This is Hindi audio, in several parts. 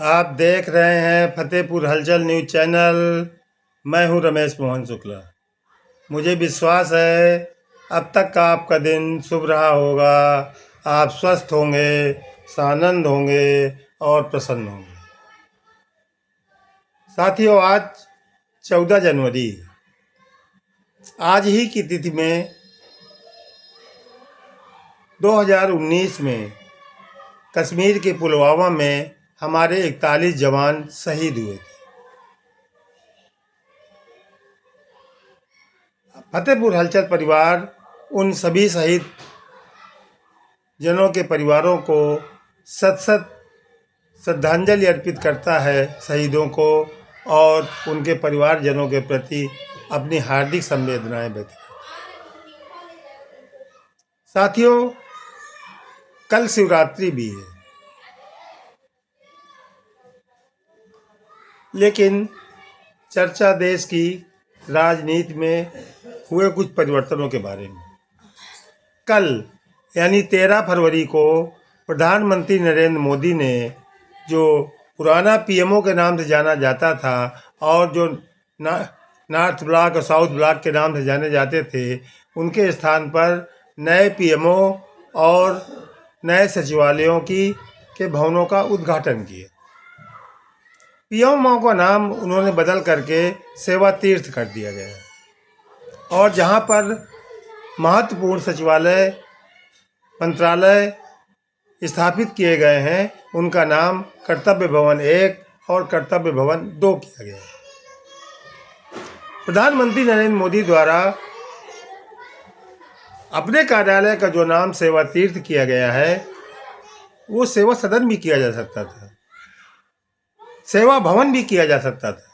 आप देख रहे हैं फतेहपुर हलचल न्यूज चैनल। मैं हूं रमेश मोहन शुक्ला। मुझे विश्वास है अब तक का आपका दिन शुभ रहा होगा। आप स्वस्थ होंगे, सानंद होंगे और प्रसन्न होंगे। साथियों, आज 14 जनवरी है। आज ही की तिथि में 2019 में कश्मीर के पुलवामा में हमारे 41 जवान शहीद हुए थे। फतेहपुर हलचल परिवार उन सभी शहीद जनों के परिवारों को सत सत श्रद्धांजलि अर्पित करता है शहीदों को, और उनके परिवारजनों के प्रति अपनी हार्दिक संवेदनाएं व्यक्त करता है। साथियों, कल शिवरात्रि भी है, लेकिन चर्चा देश की राजनीति में हुए कुछ परिवर्तनों के बारे में। कल यानी 13 फरवरी को प्रधानमंत्री नरेंद्र मोदी ने, जो पुराना पीएमओ के नाम से जाना जाता था और जो नॉर्थ ब्लॉक और साउथ ब्लॉक के नाम से जाने जाते थे, उनके स्थान पर नए पीएमओ और नए सचिवालयों के भवनों का उद्घाटन किया। पीएमओ का नाम उन्होंने बदल करके सेवा तीर्थ कर दिया गया, और जहां पर महत्वपूर्ण सचिवालय मंत्रालय स्थापित किए गए हैं, उनका नाम कर्तव्य भवन 1 और कर्तव्य भवन 2 किया गया है। प्रधानमंत्री नरेंद्र मोदी द्वारा अपने कार्यालय का जो नाम सेवा तीर्थ किया गया है, वो सेवा सदन भी किया जा सकता था, सेवा भवन भी किया जा सकता था,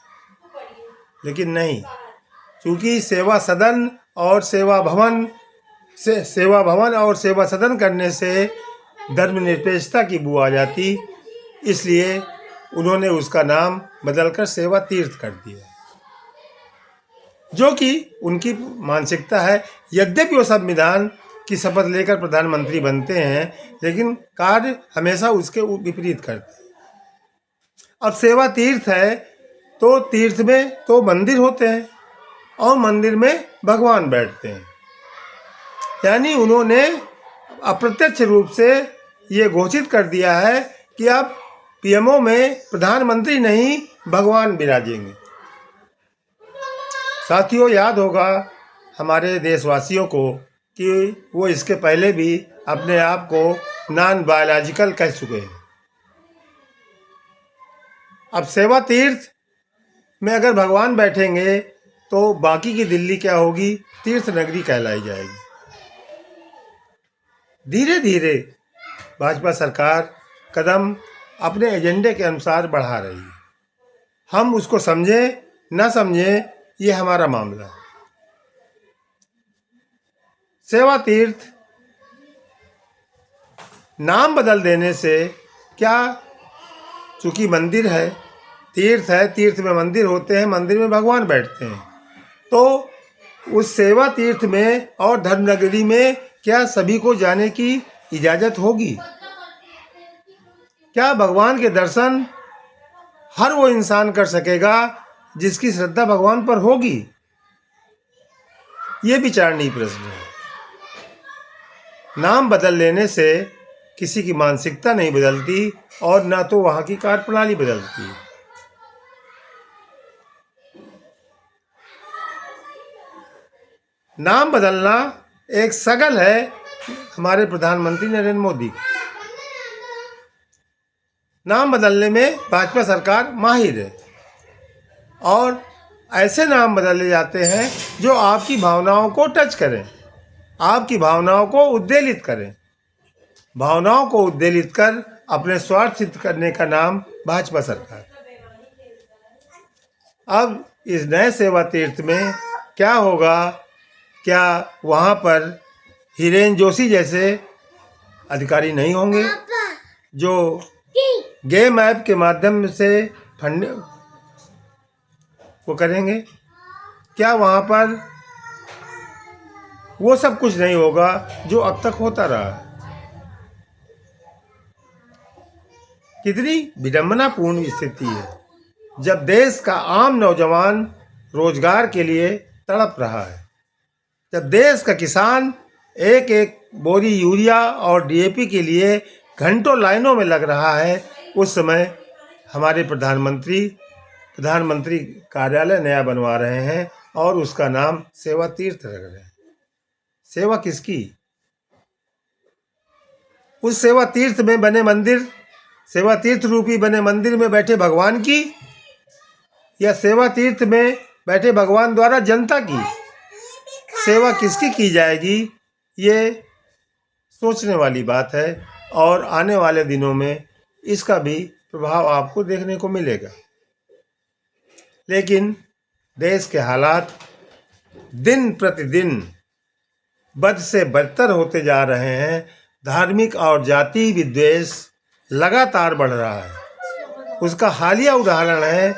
लेकिन नहीं, क्योंकि सेवा सदन और सेवा भवन और सेवा सदन करने से धर्मनिरपेक्षता की बू आ जाती, इसलिए उन्होंने उसका नाम बदलकर सेवा तीर्थ कर दिया, जो कि उनकी मानसिकता है। यद्यपि वो संविधान की शपथ लेकर प्रधानमंत्री बनते हैं, लेकिन कार्य हमेशा उसके विपरीत करते हैं। अब सेवा तीर्थ है तो तीर्थ में तो मंदिर होते हैं और मंदिर में भगवान बैठते हैं, यानी उन्होंने अप्रत्यक्ष रूप से ये घोषित कर दिया है कि अब पीएमओ में प्रधानमंत्री नहीं, भगवान विराजेंगे। साथियों, याद होगा हमारे देशवासियों को कि वो इसके पहले भी अपने आप को नॉन बायोलॉजिकल कह चुके हैं। अब सेवा तीर्थ में अगर भगवान बैठेंगे तो बाकी की दिल्ली क्या होगी? तीर्थ नगरी कहलाई जाएगी। धीरे धीरे भाजपा सरकार कदम अपने एजेंडे के अनुसार बढ़ा रही है। हम उसको समझें न समझें, ये हमारा मामला है। सेवा तीर्थ नाम बदल देने से क्या, चूंकि मंदिर है, तीर्थ है, तीर्थ में मंदिर होते हैं, मंदिर में भगवान बैठते हैं, तो उस सेवा तीर्थ में और धर्मनगरी में क्या सभी को जाने की इजाज़त होगी? क्या भगवान के दर्शन हर वो इंसान कर सकेगा जिसकी श्रद्धा भगवान पर होगी? ये विचारणीय प्रश्न है। नाम बदल लेने से किसी की मानसिकता नहीं बदलती और ना तो वहाँ की कार्यप्रणाली बदलती। नाम बदलना एक शगल है हमारे प्रधानमंत्री नरेंद्र मोदी। नाम बदलने में भाजपा सरकार माहिर है, और ऐसे नाम बदले जाते हैं जो आपकी भावनाओं को टच करें, आपकी भावनाओं को उद्वेलित करें। भावनाओं को उद्वेलित कर अपने स्वार्थ सिद्ध करने का नाम भाजपा सरकार। अब इस नए सेवा तीर्थ में क्या होगा? क्या वहाँ पर हिरेन जोशी जैसे अधिकारी नहीं होंगे जो गेम ऐप के माध्यम से फंड वो करेंगे? क्या वहाँ पर वो सब कुछ नहीं होगा जो अब तक होता रहा? कितनी विडंबनापूर्ण स्थिति है जब देश का आम नौजवान रोजगार के लिए तड़प रहा है, जब देश का किसान एक एक बोरी यूरिया और डीएपी के लिए घंटों लाइनों में लग रहा है। उस समय हमारे प्रधानमंत्री कार्यालय नया बनवा रहे हैं और उसका नाम सेवा तीर्थ रख रहे हैं। सेवा किसकी? उस सेवा तीर्थ में बने मंदिर, सेवा तीर्थ रूपी बने मंदिर में बैठे भगवान की, या सेवा तीर्थ में बैठे भगवान द्वारा जनता की सेवा किसकी की जाएगी? ये सोचने वाली बात है और आने वाले दिनों में इसका भी प्रभाव आपको देखने को मिलेगा। लेकिन देश के हालात दिन प्रतिदिन बद से बदतर होते जा रहे हैं। धार्मिक और जाति विद्वेष लगातार बढ़ रहा है। उसका हालिया उदाहरण है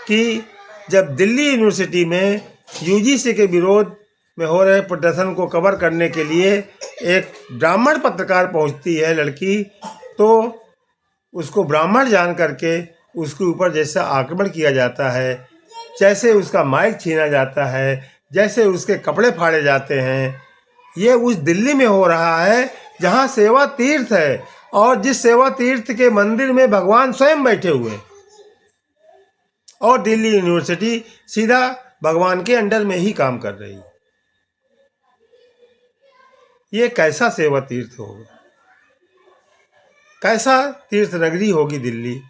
कि जब दिल्ली यूनिवर्सिटी में यूजीसी के विरोध में हो रहे प्रदर्शन को कवर करने के लिए एक ब्राह्मण पत्रकार पहुंचती है लड़की, तो उसको ब्राह्मण जान करके उसके ऊपर जैसा आक्रमण किया जाता है, जैसे उसका माइक छीना जाता है, जैसे उसके कपड़े फाड़े जाते हैं, ये उस दिल्ली में हो रहा है जहां सेवा तीर्थ है और जिस सेवा तीर्थ के मंदिर में भगवान स्वयं बैठे हुए, और दिल्ली यूनिवर्सिटी सीधा भगवान के अंडर में ही काम कर रही। ये कैसा सेवा तीर्थ होगा? कैसा तीर्थ नगरी होगी दिल्ली?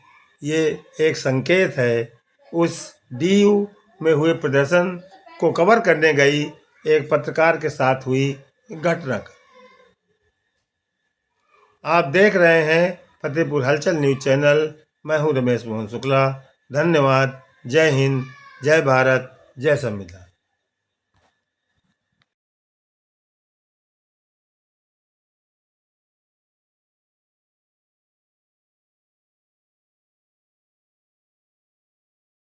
ये एक संकेत है उस डीयू में हुए प्रदर्शन को कवर करने गई एक पत्रकार के साथ हुई घटना का। आप देख रहे हैं फतेहपुर हलचल न्यूज चैनल। मैं हूं रमेश मोहन शुक्ला। धन्यवाद। जय हिंद, जय भारत, जय संविधान।